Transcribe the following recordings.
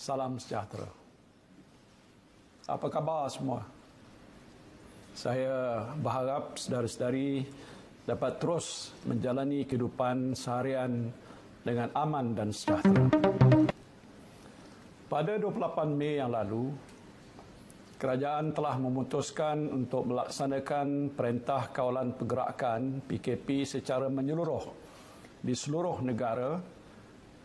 Salam sejahtera. Apa khabar semua? Saya berharap saudara-saudari dapat terus menjalani kehidupan seharian dengan aman dan sejahtera. Pada 28 Mei yang lalu, kerajaan telah memutuskan untuk melaksanakan Perintah Kawalan Pergerakan PKP secara menyeluruh di seluruh negara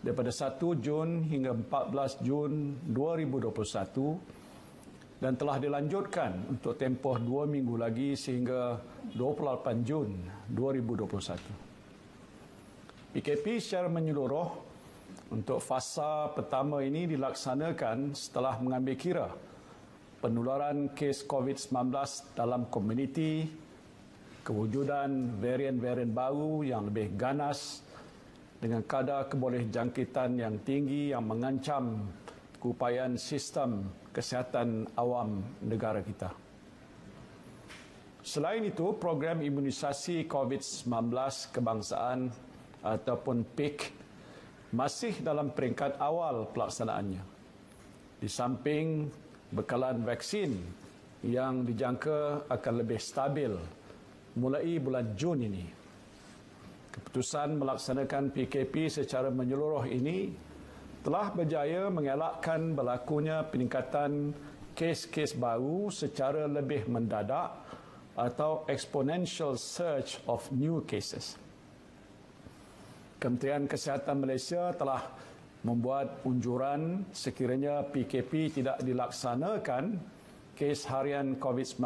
daripada 1 Jun hingga 14 Jun 2021 dan telah dilanjutkan untuk tempoh 2 minggu lagi sehingga 28 Jun 2021. PKP secara menyeluruh untuk fasa pertama ini dilaksanakan setelah mengambil kira penularan kes COVID-19 dalam komuniti, kewujudan varian-varian baru yang lebih ganas dengan kadar kebolehjangkitan yang tinggi yang mengancam keupayaan sistem kesihatan awam negara kita. Selain itu, program imunisasi COVID-19 kebangsaan ataupun PIK masih dalam peringkat awal pelaksanaannya. Di samping bekalan vaksin yang dijangka akan lebih stabil mulai bulan Jun ini. Keputusan melaksanakan PKP secara menyeluruh ini telah berjaya mengelakkan berlakunya peningkatan kes-kes baru secara lebih mendadak atau exponential surge of new cases. Kementerian Kesihatan Malaysia telah membuat unjuran sekiranya PKP tidak dilaksanakan, kes harian COVID-19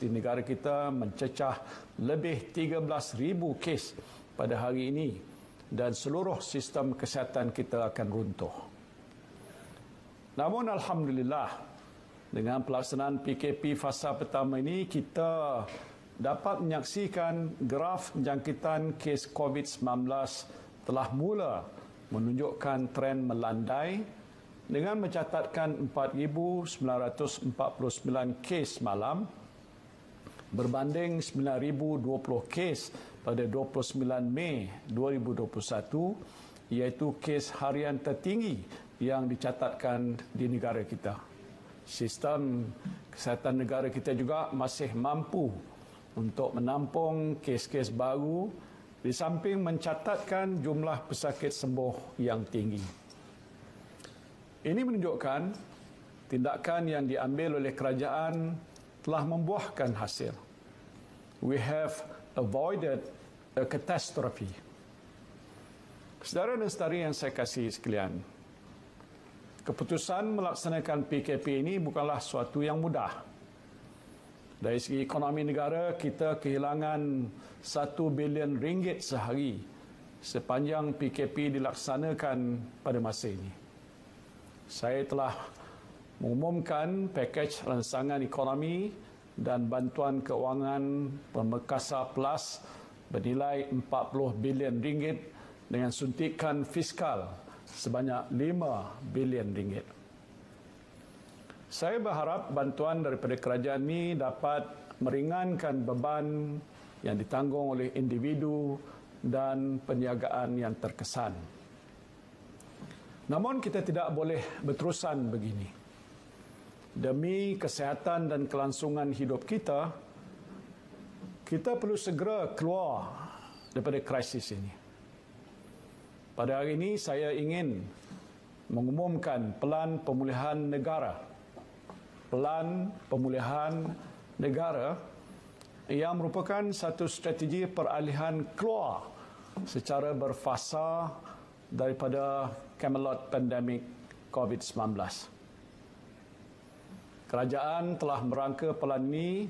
di negara kita mencecah lebih 13,000 kes pada hari ini dan seluruh sistem kesihatan kita akan runtuh. Namun Alhamdulillah, dengan pelaksanaan PKP fasa pertama ini, kita dapat menyaksikan graf jangkitan kes COVID-19 telah mula menunjukkan tren melandai dengan mencatatkan 4,949 kes malam berbanding 9,020 kes pada 29 Mei 2021, iaitu kes harian tertinggi yang dicatatkan di negara kita. Sistem kesihatan negara kita juga masih mampu untuk menampung kes-kes baru di samping mencatatkan jumlah pesakit sembuh yang tinggi. Ini menunjukkan tindakan yang diambil oleh kerajaan telah membuahkan hasil. We have avoided a catastrophe. Saudara dan saudari yang saya kasihi sekalian, keputusan melaksanakan PKP ini bukanlah suatu yang mudah. Dari segi ekonomi negara, kita kehilangan 1 bilion ringgit sehari sepanjang PKP dilaksanakan pada masa ini. Saya telah mengumumkan pakej rancangan ekonomi dan bantuan keuangan Pemekasa Plus bernilai 40 bilion ringgit dengan suntikan fiskal sebanyak 5 bilion ringgit. Saya berharap bantuan daripada kerajaan ini dapat meringankan beban yang ditanggung oleh individu dan perniagaan yang terkesan. Namun kita tidak boleh berterusan begini. Demi kesihatan dan kelangsungan hidup kita, kita perlu segera keluar daripada krisis ini. Pada hari ini saya ingin mengumumkan Pelan Pemulihan Negara. Pelan Pemulihan Negara yang merupakan satu strategi peralihan keluar secara berfasa daripada Camelot pandemik COVID-19. Kerajaan telah merangka pelan ini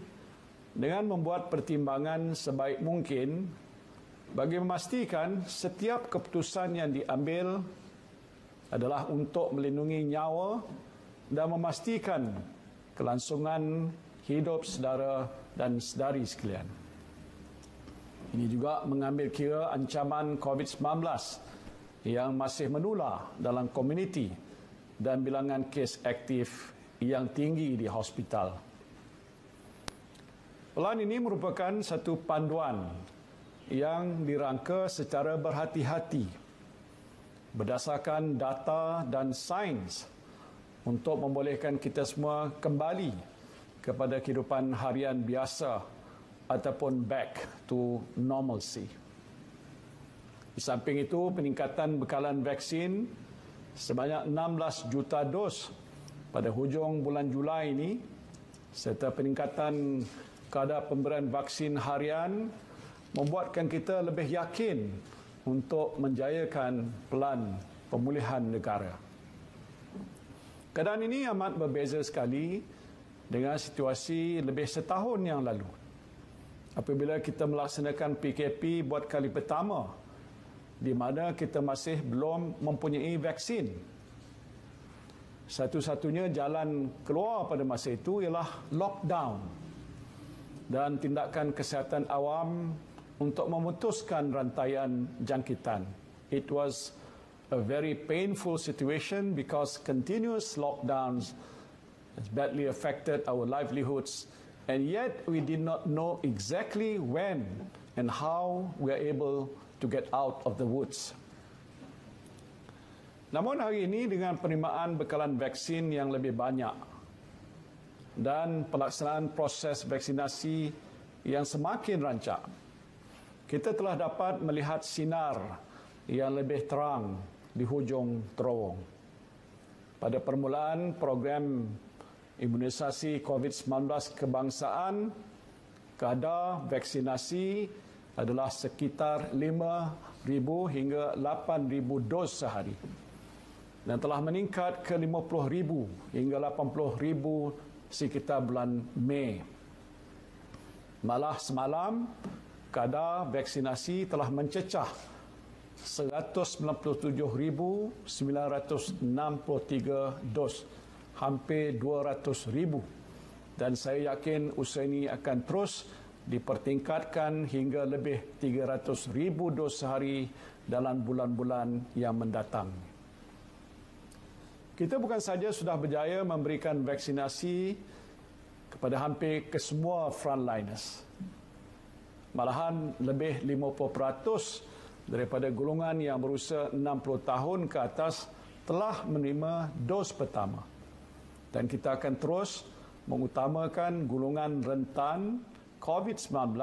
dengan membuat pertimbangan sebaik mungkin bagi memastikan setiap keputusan yang diambil adalah untuk melindungi nyawa dan memastikan kelangsungan hidup saudara dan saudari sekalian. Ini juga mengambil kira ancaman COVID-19 yang masih menular dalam komuniti dan bilangan kes aktif yang tinggi di hospital. Pelan ini merupakan satu panduan yang dirangka secara berhati-hati berdasarkan data dan sains untuk membolehkan kita semua kembali kepada kehidupan harian biasa ataupun back to normalcy. Di samping itu, peningkatan bekalan vaksin sebanyak 16 juta dos pada hujung bulan Julai ini serta peningkatan kadar pemberian vaksin harian membuatkan kita lebih yakin untuk menjayakan pelan pemulihan negara. Keadaan ini amat berbeza sekali dengan situasi lebih setahun yang lalu apabila kita melaksanakan PKP buat kali pertama di mana kita masih belum mempunyai vaksin. Satu-satunya jalan keluar pada masa itu ialah lockdown dan tindakan kesihatan awam untuk memutuskan rantaian jangkitan. It was a very painful situation because continuous lockdowns has badly affected our livelihoods, and yet we did not know exactly when and how we are able to get out of the woods. Namun hari ini dengan penerimaan bekalan vaksin yang lebih banyak dan pelaksanaan proses vaksinasi yang semakin rancak, kita telah dapat melihat sinar yang lebih terang di hujung terowong. Pada permulaan program imunisasi COVID-19 kebangsaan, kadar vaksinasi adalah sekitar 5,000 hingga 8,000 dos sehari dan telah meningkat ke 50,000 hingga 80,000 sekitar bulan Mei. Malah semalam, kadar vaksinasi telah mencecah 197,963 dos, hampir 200,000. Dan saya yakin usaha ini akan terus dipertingkatkan hingga lebih 300,000 dos sehari dalam bulan-bulan yang mendatang. Kita bukan saja sudah berjaya memberikan vaksinasi kepada hampir kesemua frontliners. Malahan lebih 50% daripada golongan yang berusia 60 tahun ke atas telah menerima dos pertama. Dan kita akan terus mengutamakan golongan rentan COVID-19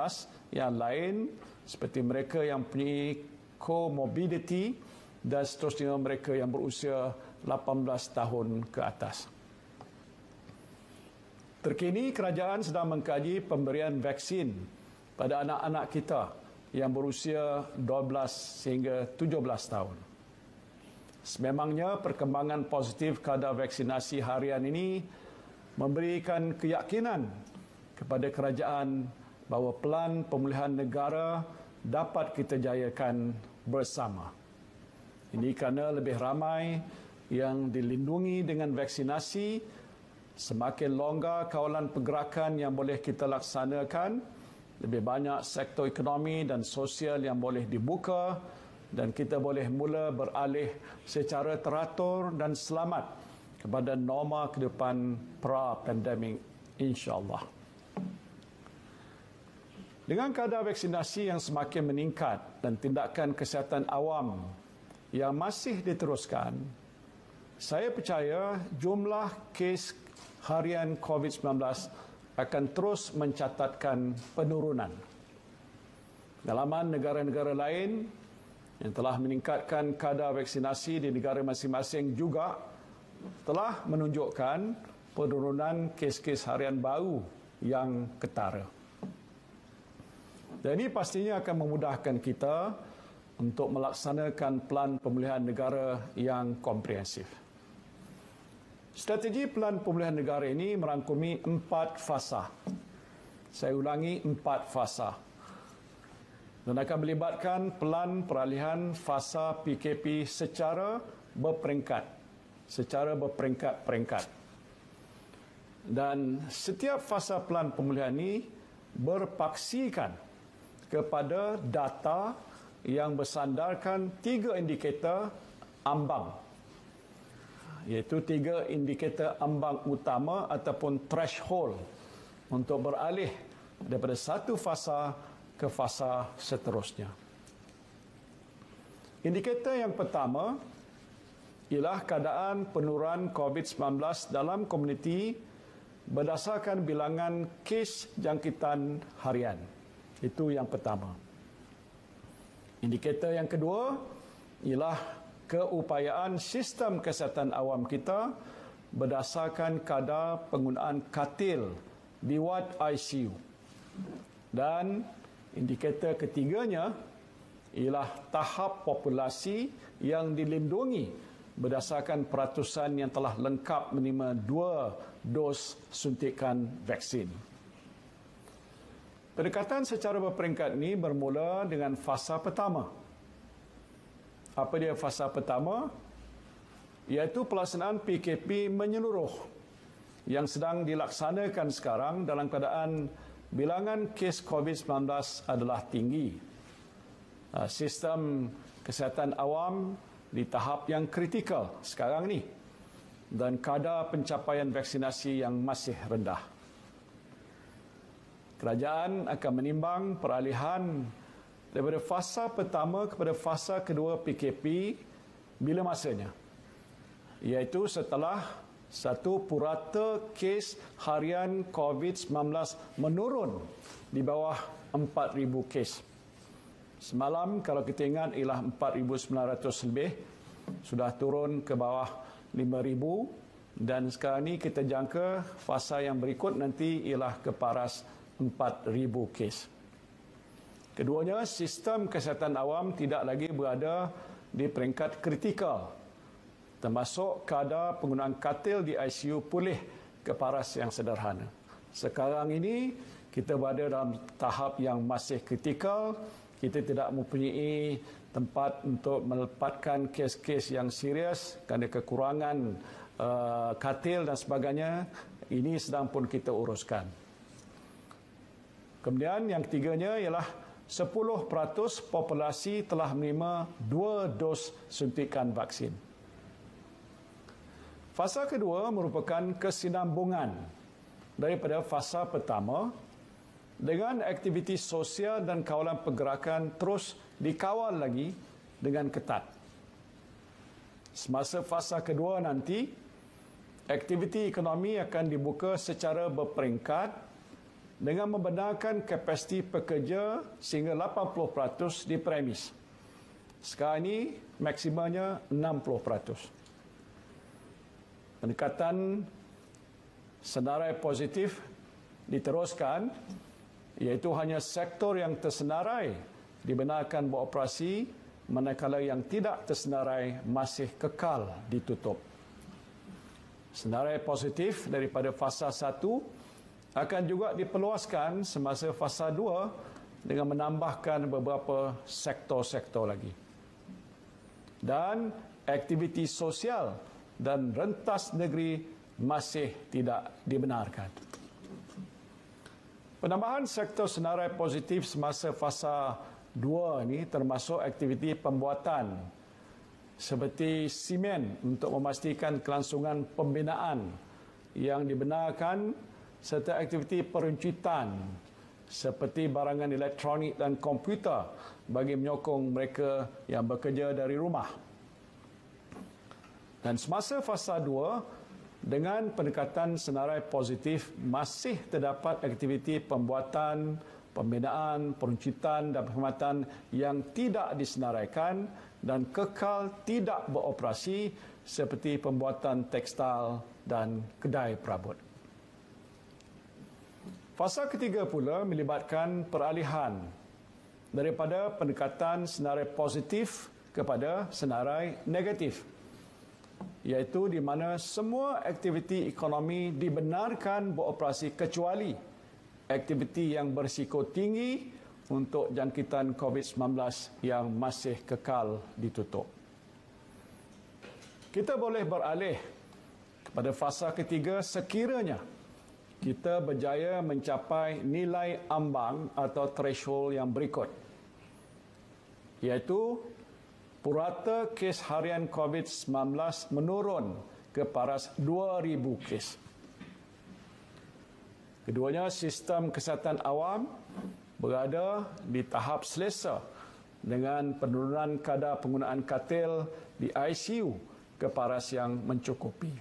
yang lain seperti mereka yang mempunyai comorbidity dan seterusnya mereka yang berusia 18 tahun ke atas. Terkini kerajaan sedang mengkaji pemberian vaksin pada anak-anak kita yang berusia 12 hingga 17 tahun. Sememangnya perkembangan positif kadar vaksinasi harian ini memberikan keyakinan kepada kerajaan bahawa pelan pemulihan negara dapat kita jayakan bersama. Ini kerana lebih ramai yang dilindungi dengan vaksinasi, semakin longgar kawalan pergerakan yang boleh kita laksanakan, lebih banyak sektor ekonomi dan sosial yang boleh dibuka dan kita boleh mula beralih secara teratur dan selamat kepada norma kehidupan pra-pandemik, insya-Allah. Dengan kadar vaksinasi yang semakin meningkat dan tindakan kesihatan awam yang masih diteruskan, saya percaya jumlah kes harian COVID-19 akan terus mencatatkan penurunan. Dalaman negara-negara lain yang telah meningkatkan kadar vaksinasi di negara masing-masing juga telah menunjukkan penurunan kes-kes harian baru yang ketara. Dan ini pastinya akan memudahkan kita untuk melaksanakan pelan pemulihan negara yang komprehensif. Strategi pelan pemulihan negara ini merangkumi 4 fasa. Saya ulangi, 4 fasa. Dan akan melibatkan pelan peralihan fasa PKP secara berperingkat. Dan setiap fasa pelan pemulihan ini berpaksikan kepada data yang bersandarkan 3 indikator ambang, iaitu 3 indikator ambang utama ataupun threshold untuk beralih daripada satu fasa ke fasa seterusnya. Indikator yang pertama ialah keadaan penurunan COVID-19 dalam komuniti berdasarkan bilangan kes jangkitan harian. Itu yang pertama. Indikator yang kedua ialah keupayaan sistem kesihatan awam kita berdasarkan kadar penggunaan katil di wad ICU. Dan indikator ketiganya ialah tahap populasi yang dilindungi berdasarkan peratusan yang telah lengkap menerima 2 dos suntikan vaksin. Pendekatan secara berperingkat ini bermula dengan fasa pertama. Apa dia fasa pertama? Iaitu pelaksanaan PKP menyeluruh yang sedang dilaksanakan sekarang dalam keadaan bilangan kes COVID-19 adalah tinggi. Sistem kesihatan awam di tahap yang kritikal sekarang ni dan kadar pencapaian vaksinasi yang masih rendah. Kerajaan akan menimbang peralihan daripada fasa pertama kepada fasa kedua PKP bila masanya, iaitu setelah satu purata kes harian COVID-19 menurun di bawah 4,000 kes. Semalam kalau kita ingat ialah 4,900 lebih, sudah turun ke bawah 5,000 dan sekarang ni kita jangka fasa yang berikut nanti ialah ke paras 4,000 kes. Keduanya, sistem kesihatan awam tidak lagi berada di peringkat kritikal, termasuk kadar penggunaan katil di ICU pulih ke paras yang sederhana. Sekarang ini kita berada dalam tahap yang masih kritikal. Kita tidak mempunyai tempat untuk melepaskan kes-kes yang serius kerana kekurangan katil dan sebagainya. Ini sedang pun kita uruskan. Kemudian yang ketiganya ialah 10% populasi telah menerima 2 dos suntikan vaksin. Fasa kedua merupakan kesinambungan daripada fasa pertama dengan aktiviti sosial dan kawalan pergerakan terus dikawal lagi dengan ketat. Semasa fasa kedua nanti, aktiviti ekonomi akan dibuka secara berperingkat dengan membenarkan kapasiti pekerja sehingga 80% di premis. Sekarang ini maksimumnya 60%. Pendekatan senarai positif diteruskan, iaitu hanya sektor yang tersenarai dibenarkan beroperasi, manakala yang tidak tersenarai masih kekal ditutup. Senarai positif daripada fasa 1 akan juga diperluaskan semasa fasa 2 dengan menambahkan beberapa sektor-sektor lagi. Dan aktiviti sosial dan rentas negeri masih tidak dibenarkan. Penambahan sektor senarai positif semasa fasa 2 ini termasuk aktiviti pembuatan seperti simen untuk memastikan kelangsungan pembinaan yang dibenarkan serta aktiviti peruncitan seperti barangan elektronik dan komputer bagi menyokong mereka yang bekerja dari rumah. Dan semasa fasa 2, dengan pendekatan senarai positif, masih terdapat aktiviti pembuatan, pembinaan, peruncitan dan perkhidmatan yang tidak disenaraikan dan kekal tidak beroperasi seperti pembuatan tekstil dan kedai perabot. Fasa ketiga pula melibatkan peralihan daripada pendekatan senarai positif kepada senarai negatif, iaitu di mana semua aktiviti ekonomi dibenarkan beroperasi kecuali aktiviti yang berisiko tinggi untuk jangkitan COVID-19 yang masih kekal ditutup. Kita boleh beralih kepada fasa ketiga sekiranya kita berjaya mencapai nilai ambang atau threshold yang berikut, iaitu purata kes harian COVID-19 menurun ke paras 2,000 kes. Keduanya, sistem kesihatan awam berada di tahap selesa dengan penurunan kadar penggunaan katil di ICU ke paras yang mencukupi.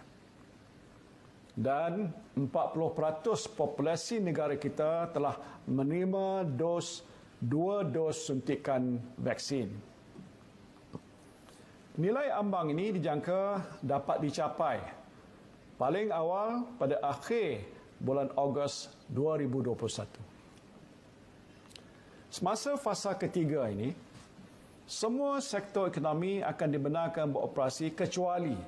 Dan 40% populasi negara kita telah menerima 2 dos suntikan vaksin. Nilai ambang ini dijangka dapat dicapai paling awal pada akhir bulan Ogos 2021. Semasa fasa ketiga ini, semua sektor ekonomi akan dibenarkan beroperasi kecuali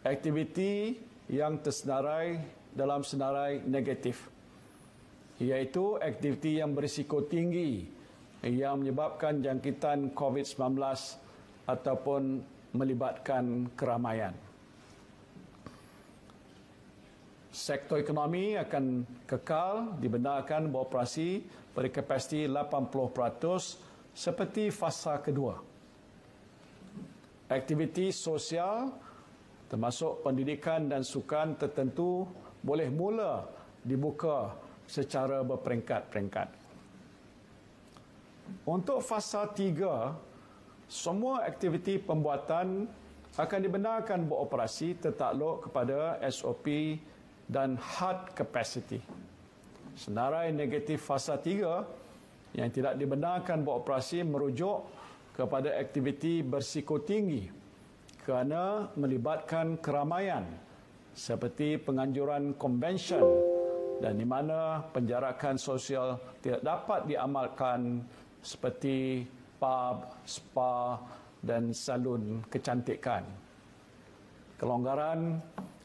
aktiviti yang tersenarai dalam senarai negatif, iaitu aktiviti yang berisiko tinggi yang menyebabkan jangkitan COVID-19 ataupun melibatkan keramaian. Sektor ekonomi akan kekal dibenarkan beroperasi pada kapasiti 80% seperti fasa kedua. Aktiviti sosial termasuk pendidikan dan sukan tertentu boleh mula dibuka secara berperingkat-peringkat. Untuk fasa 3, semua aktiviti pembuatan akan dibenarkan beroperasi tertakluk kepada SOP dan hard capacity. Senarai negatif fasa 3 yang tidak dibenarkan beroperasi merujuk kepada aktiviti berisiko tinggi kerana melibatkan keramaian seperti penganjuran konvensyen dan di mana penjarakan sosial tidak dapat diamalkan seperti pub, spa dan salon kecantikan. Kelonggaran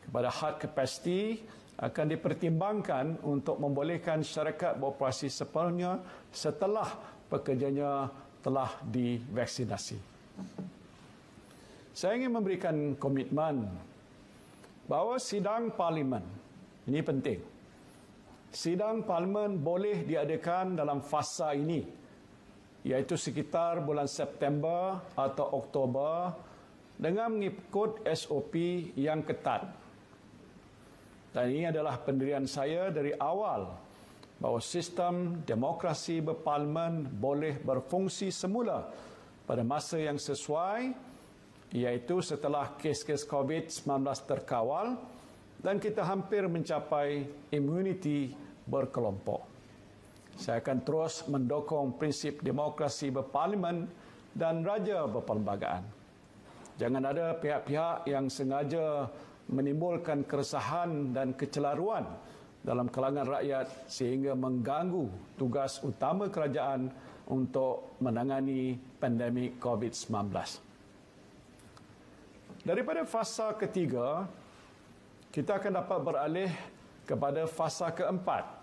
kepada hard capacity akan dipertimbangkan untuk membolehkan syarikat beroperasi sepenuhnya setelah pekerjanya telah divaksinasi. Saya ingin memberikan komitmen bahawa sidang parlimen, ini penting, sidang parlimen boleh diadakan dalam fasa ini, iaitu sekitar bulan September atau Oktober dengan mengikut SOP yang ketat. Dan ini adalah pendirian saya dari awal bahawa sistem demokrasi berparlimen boleh berfungsi semula pada masa yang sesuai, iaitu setelah kes-kes COVID-19 terkawal dan kita hampir mencapai imuniti berkelompok. Saya akan terus mendukung prinsip demokrasi berparlimen dan raja berperlembagaan. Jangan ada pihak-pihak yang sengaja menimbulkan keresahan dan kecelaruan dalam kalangan rakyat sehingga mengganggu tugas utama kerajaan untuk menangani pandemik COVID-19. Daripada fasa ketiga, kita akan dapat beralih kepada fasa keempat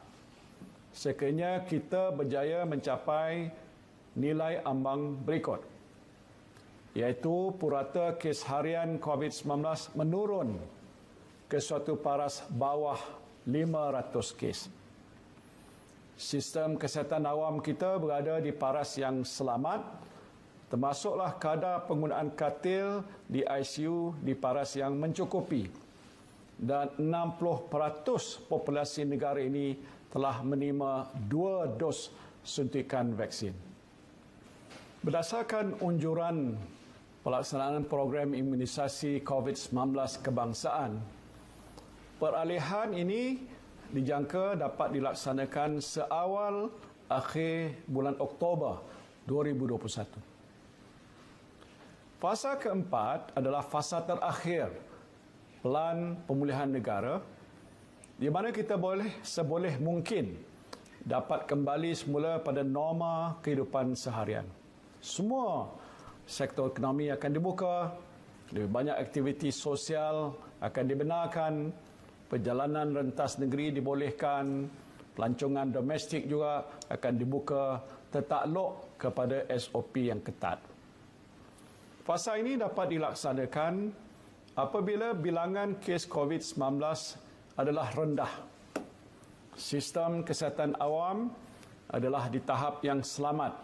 sekiranya kita berjaya mencapai nilai ambang berikut, iaitu purata kes harian COVID-19 menurun ke suatu paras bawah 500 kes. Sistem kesihatan awam kita berada di paras yang selamat, termasuklah kadar penggunaan katil di ICU di paras yang mencukupi, dan 60% populasi negara ini telah menerima 2 dos suntikan vaksin. Berdasarkan unjuran pelaksanaan program imunisasi COVID-19 kebangsaan, peralihan ini dijangka dapat dilaksanakan seawal akhir bulan Oktober 2021. Fasa keempat adalah fasa terakhir pelan pemulihan negara di mana kita seboleh mungkin dapat kembali semula pada norma kehidupan seharian. Semua sektor ekonomi akan dibuka, lebih banyak aktiviti sosial akan dibenarkan, perjalanan rentas negeri dibolehkan, pelancongan domestik juga akan dibuka tertakluk kepada SOP yang ketat. Fasa ini dapat dilaksanakan apabila bilangan kes COVID-19 adalah rendah. Sistem kesihatan awam adalah di tahap yang selamat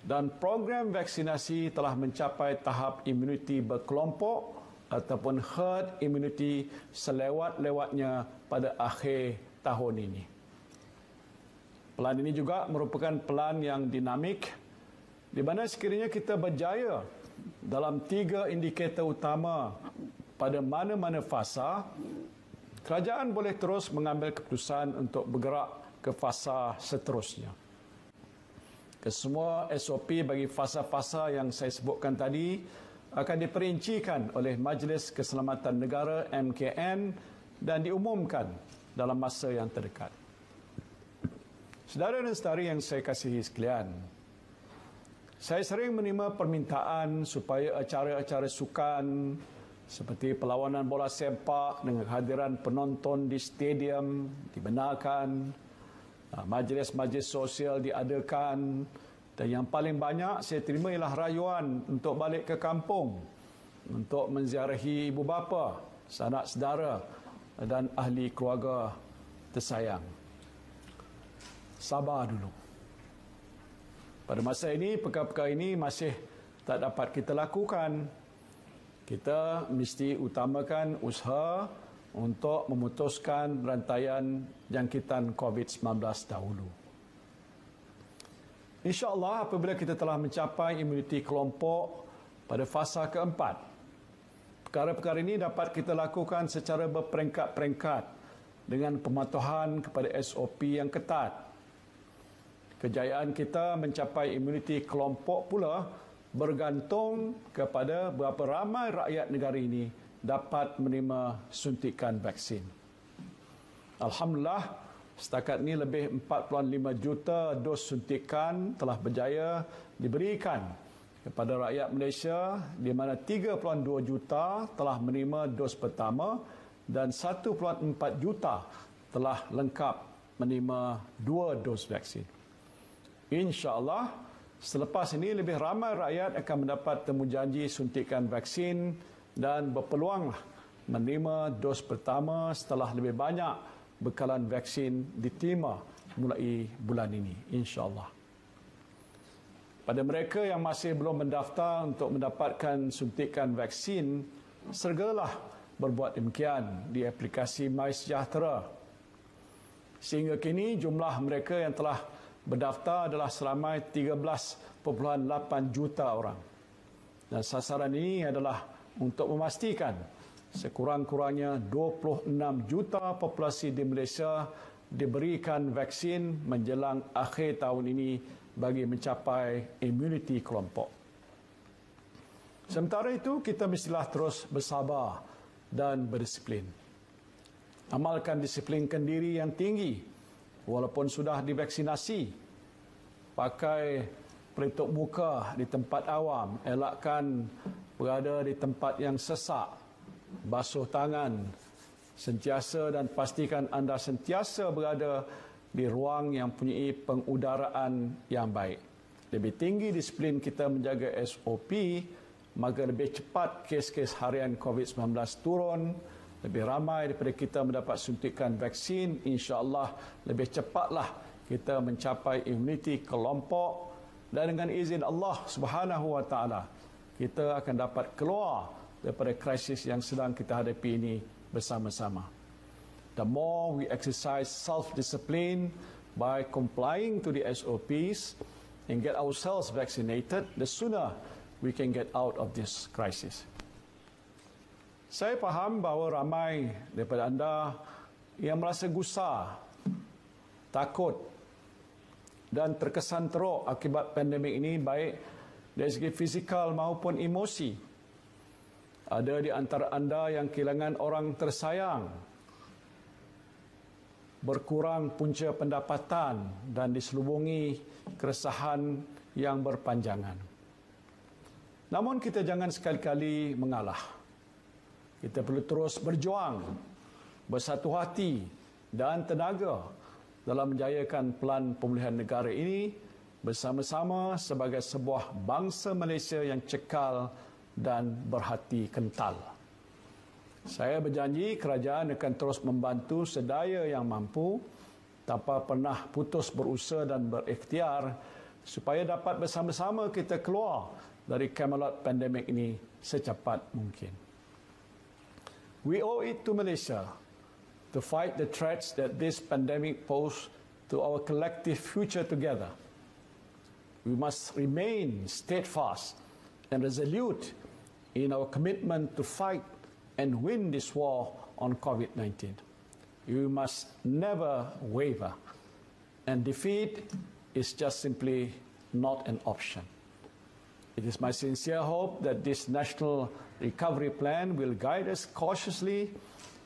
dan program vaksinasi telah mencapai tahap imuniti berkelompok ataupun herd immunity selewat-lewatnya pada akhir tahun ini. Pelan ini juga merupakan pelan yang dinamik di mana sekiranya kita berjaya dalam 3 indikator utama pada mana-mana fasa, kerajaan boleh terus mengambil keputusan untuk bergerak ke fasa seterusnya. Kesemua SOP bagi fasa-fasa yang saya sebutkan tadi akan diperincikan oleh Majlis Keselamatan Negara MKN dan diumumkan dalam masa yang terdekat. Saudara dan saudari yang saya kasihi sekalian, saya sering menerima permintaan supaya acara-acara sukan seperti perlawanan bola sepak dengan kehadiran penonton di stadium dibenarkan, majlis-majlis sosial diadakan, dan yang paling banyak saya terima ialah rayuan untuk balik ke kampung, untuk menziarahi ibu bapa, sanak saudara dan ahli keluarga tersayang. Sabar dulu. Pada masa ini, perkara-perkara ini masih tak dapat kita lakukan. Kita mesti utamakan usaha untuk memutuskan rantaian jangkitan COVID-19 dahulu. InsyaAllah apabila kita telah mencapai imuniti kelompok pada fasa keempat, perkara-perkara ini dapat kita lakukan secara berperingkat-peringkat dengan pematuhan kepada SOP yang ketat. Kejayaan kita mencapai imuniti kelompok pula bergantung kepada berapa ramai rakyat negara ini dapat menerima suntikan vaksin. Alhamdulillah, setakat ini lebih 4.5 juta dos suntikan telah berjaya diberikan kepada rakyat Malaysia, di mana 3.2 juta telah menerima dos pertama dan 1.4 juta telah lengkap menerima 2 dos vaksin. InsyaAllah, selepas ini lebih ramai rakyat akan mendapat temujanji suntikan vaksin dan berpeluang menerima dos pertama setelah lebih banyak bekalan vaksin diterima mulai bulan ini, insyaAllah. Pada mereka yang masih belum mendaftar untuk mendapatkan suntikan vaksin, segeralah berbuat demikian di aplikasi MySejahtera. Sehingga kini jumlah mereka yang telah berdaftar adalah seramai 13.8 juta orang. Dan sasaran ini adalah untuk memastikan sekurang-kurangnya 26 juta populasi di Malaysia diberikan vaksin menjelang akhir tahun ini bagi mencapai imuniti kelompok. Sementara itu, kita mestilah terus bersabar dan berdisiplin. Amalkan disiplinkan diri yang tinggi walaupun sudah divaksinasi. Pakai pelitup muka di tempat awam, elakkan berada di tempat yang sesak, basuh tangan sentiasa dan pastikan anda sentiasa berada di ruang yang mempunyai pengudaraan yang baik. Lebih tinggi disiplin kita menjaga SOP, maka lebih cepat kes-kes harian COVID-19 turun, lebih ramai daripada kita mendapat suntikan vaksin, insya-Allah lebih cepatlah kita mencapai imuniti kelompok, dan dengan izin Allah Subhanahu wa taala kita akan dapat keluar daripada krisis yang sedang kita hadapi ini bersama-sama. The more we exercise self-discipline by complying to the SOPs and get ourselves vaccinated, the sooner we can get out of this crisis. Saya faham bahawa ramai daripada anda yang merasa gusar, takut dan terkesan teruk akibat pandemik ini, baik dari segi fizikal maupun emosi. Ada di antara anda yang kehilangan orang tersayang, berkurang punca pendapatan dan diselubungi keresahan yang berpanjangan. Namun kita jangan sekali-kali mengalah. Kita perlu terus berjuang, bersatu hati dan tenaga dalam menjayakan pelan pemulihan negara ini bersama-sama sebagai sebuah bangsa Malaysia yang cekal dan berhati kental. Saya berjanji kerajaan akan terus membantu sedaya yang mampu tanpa pernah putus berusaha dan berikhtiar supaya dapat bersama-sama kita keluar dari kemelut pandemik ini secepat mungkin. We owe it to Malaysia to fight the threats that this pandemic poses to our collective future together. We must remain steadfast and resolute in our commitment to fight and win this war on COVID-19. We must never waver, and defeat is just simply not an option. It is my sincere hope that this national recovery plan will guide us cautiously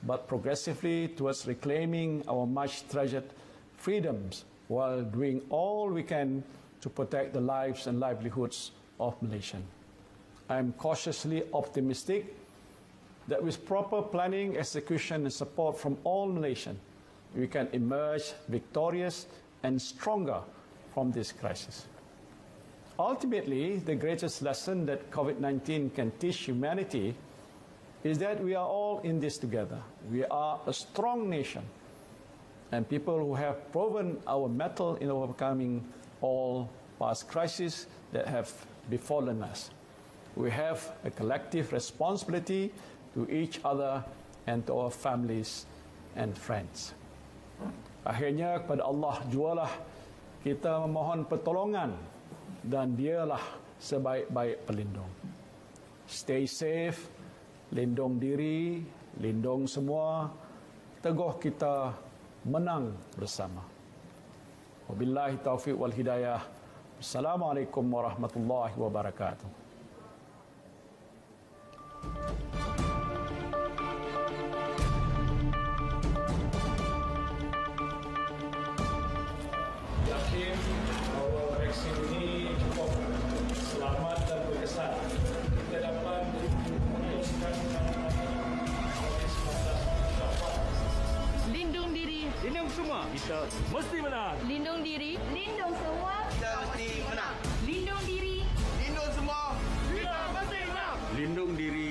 but progressively towards reclaiming our much treasured freedoms while doing all we can to protect the lives and livelihoods of Malaysians. I am cautiously optimistic that with proper planning, execution, and support from all Malaysians, we can emerge victorious and stronger from this crisis. Ultimately, the greatest lesson that COVID-19 can teach humanity is that we are all in this together. We are a strong nation and people who have proven our mettle in overcoming all past crises that have befallen us. We have a collective responsibility to each other and to our families and friends. Akhirnya kepada Allah jualah kita memohon pertolongan dan dialah sebaik-baik pelindung. Stay safe, lindung diri, lindung semua, teguh kita menang bersama. Wabillahi taufiq wal hidayah. Assalamualaikum warahmatullahi wabarakatuh. Yakin bahwa vaksin ini cukup selamat dan berkesan. Kita dapat memutuskan lindung diri, lindung semua, kita mesti menang. lindung diri, lindung semua, kita mesti menang. lindung diri, Lindung semua, Kita mesti menang. Lindung diri,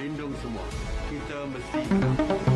lindung semua, kita mesti menang.